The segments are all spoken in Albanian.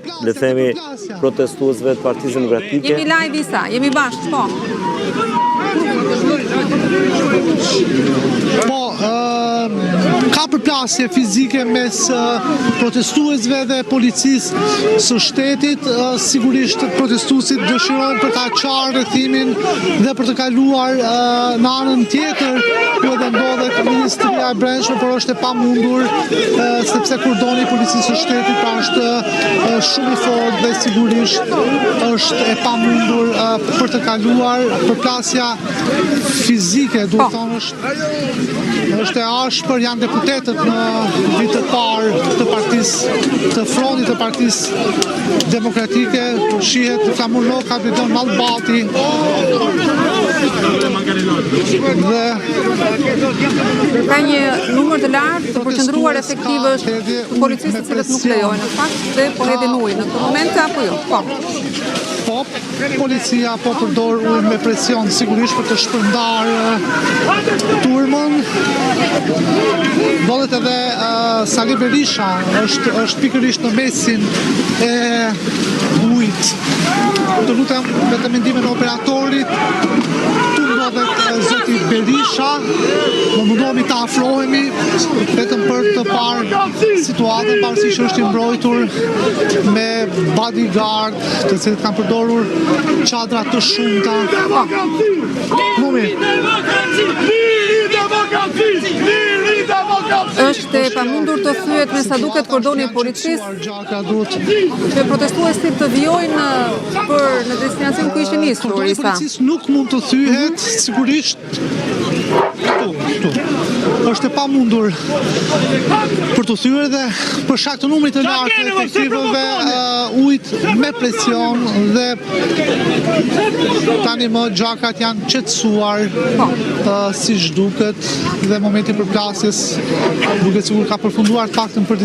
le themi protestuesve të Partisë Demokratike. Jemi live Isa, jemi bashkë, po. Po, ka përplasje fizike mes protestuesve dhe policisë së shtetit. Sigurisht protestuesit dëshirojnë për ta qarë rrethimin dhe për të kaluar në anën tjetër ku edhe ndodhet Ministria e Brendshme, por është e pamundur sepse kordoni i policisë së shtetit pra është shumë i fortë dhe sigurisht është e pamundur për të kaluar. Përplasja fizike, duhet thonë, është e ashpër. Janë deputetët në vitë të parë të partisë, të frontit të Partisë Demokratike, shihet Flamur Kapitën Mallbati dhe ka një numër të lartë të përqendruar efektivësh të policisë të cilët nuk lejojnë në fakt dhe po hedhin ujë në këtë moment apo jo? Po. Po, policia po përdor ujë me presion sigurisht për të shpërndar turmën. Ndodhet edhe Sali Berisha është pikërisht në mesin e ujit. Të lutem me të mendimin e operatorit, tu ndodhet zoti Berisha, do mundohemi të afrohemi vetëm për të parë situatën, pavarësisht që është i mbrojtur me bodyguard, të cilët kanë përdorur çadra të shumta. Është e pamundur të thyet me sa duket kordoni i policisë që protestuesit të vijojnë për në destinacion ku ishin nisur. Kordoni i policisë nuk mund të thyhet, sigurisht këtu. Është e pamundur për të thyer dhe për shkak të numrit të lartë të efektivëve ujit me presion dhe tani më gjakat janë qetësuar siç duket dhe momenti i përplasjes duket sikur ka përfunduar të paktën për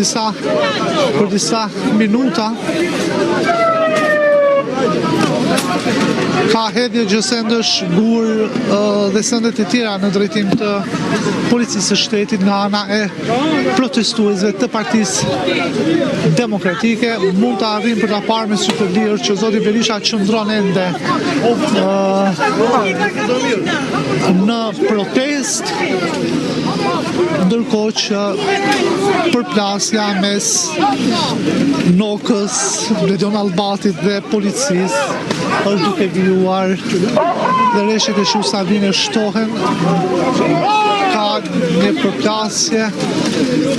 disa minuta. Ka hedhje gjësendësh, gur dhe sendet e tjera në drejtim të policisë së shtetit nga ana e protestuesve të Partisë Demokratike. Mund të arrijmë për ta parë me sy të lirë që zoti Berisha qëndron ende në protest, ndërkohë që përplasja mes Nokës, Bledjon Allbatit dhe policisë është duke vijuar dhe rreshtet e Shusavine shtohen. Ka një përplasje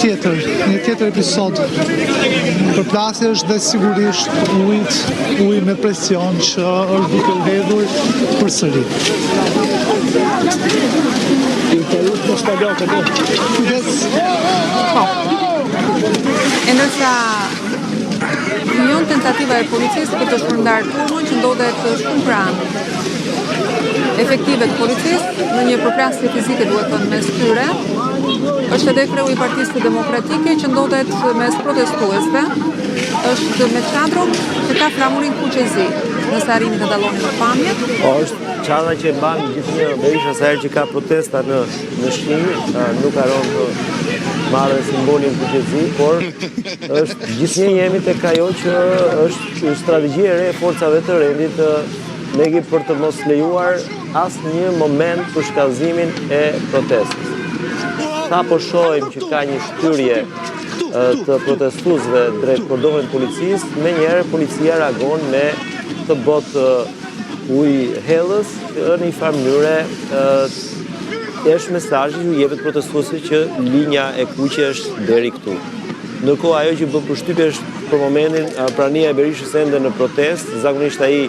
tjetër, një tjetër episod. Përplasje është dhe sigurisht ujë me presion që është duke u hedhur përsëri. E ndërsa njën tentativa e policisë për të shpërndarë turmën që ndodhet shumë pranë efektive të policisë në një përplasje fizike duhet thënë mes tyre, është edhe kreu i Partisë Demokratike që ndodhet mes protestuesve, është me çadrën që ka flamurin kuqezi, nëse arrini të dalloni në pamje. Po, është çadra që mban gjithnjë Berisha sa herë që ka protesta në Shqinë, nuk haron të marrë simbolin kuqezi, por është gjithnjë jemi tek ajo që është strategjia e re e forcave të rendit Megi për të mos lejuar asnjë moment për shkallëzimin e protestës. Sa po shohim që ka një shtyrje të protestuesve drejt kordonin policisë, menjëherë policia reagon me të botë ujë hellës në një farë mënyre është mesazhi që jepet protestuesve që linja e kuqe është deri këtu. Ndërkohë ajo që bën përshtypje është për momentin prania e Berishës ende në protest, zakonisht ai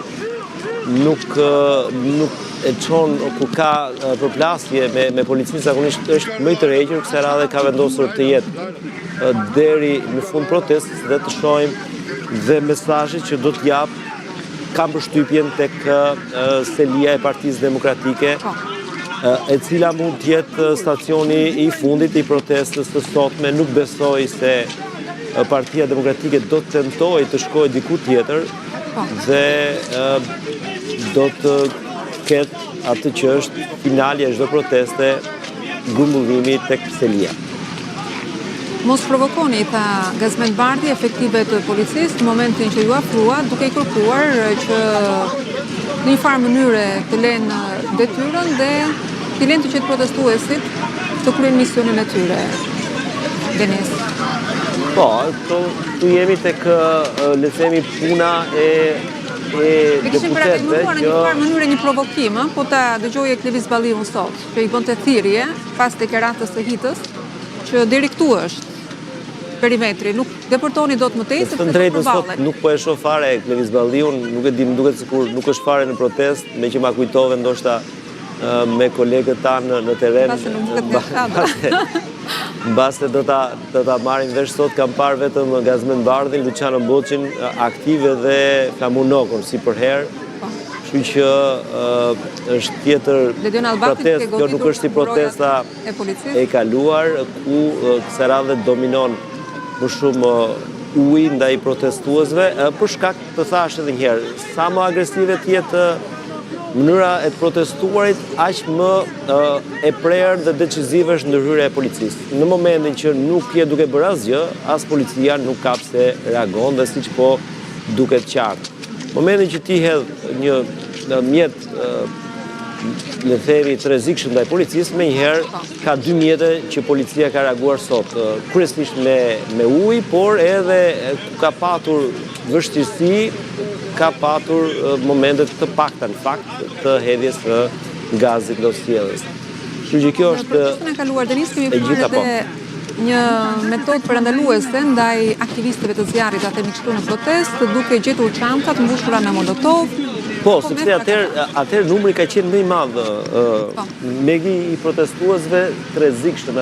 nuk e çon ku ka përplasje me policinë, zakonisht është më i tërhequr, kësaj radhe ka vendosur të jetë deri në fund protestës dhe të shohim dhe mesazhet që do të jap kam përshtypjen tek selia e Partisë Demokratike, e cila mund të jetë stacioni i fundit i protestës të sotme. Nuk besoj se Partia Demokratike do të tentojë të shkojë diku tjetër dhe do të ketë atë që është finalja e çdo proteste, grumbullimi tek selia. Mos provokoni, tha Gazmend Bardhi, efektive të policisë në momentin që ju afrua, duke i kërkuar që në një farë mënyre të lenë detyrën dhe të lenë të qetë protestuesit të kryen misionin e tyre. Denis. Po, tu jemi tek le të themi puna e Kishim deputetëve në një farë mënyre një provokim, po ta dëgjoje Klevis Balliun sot, që i bënte thirrje pas deklaratës së hitës, që deri këtu është perimetri, nuk depërtoni dot më tej sepse të drejtën sot nuk po e shoh fare Klevis Balliun, nuk e di, më duket sikur nuk është fare në protest, me që ma kujtove ndoshta me kolegët tanë në teren. Mbaste do ta marrin vesh sot, kam parë vetëm Gazmend Bardhin, Luciano Boçin aktive dhe Flamunokun si për herë. Kështu që është tjetër protest, kjo nuk është si protesta e kaluar, ku kësaj radhe dominon më shumë uji ndaj protestuesve, për shkak të thash edhe një herë, sa më agresive të jetë mënyra e të protestuarit, aq më e prerë dhe decisive është ndërhyrja e policisë. Në momentin që nuk je duke bërë asgjë, as policia nuk kap se reagon dhe siç po duket qartë. Momentin që ti hedh një mjet le të themi të rrezikshëm ndaj policisë, menjëherë ka dy mjete që policia ka reaguar sot, kryesisht me ujë, por edhe ka patur vështirësi, ka patur momentet të pakta në fakt të hedhjes së gazit ndosjellës. Kështu që kjo është e kaluar Denis, kemi parë edhe një metodë parandaluese ndaj aktivistëve të zjarrit, atë themi kështu në protest, duke gjetur çanta të mbushura me molotov. Po, sepse atëherë numri ka qenë më i madh, megi i protestuesve të rrezikshëm.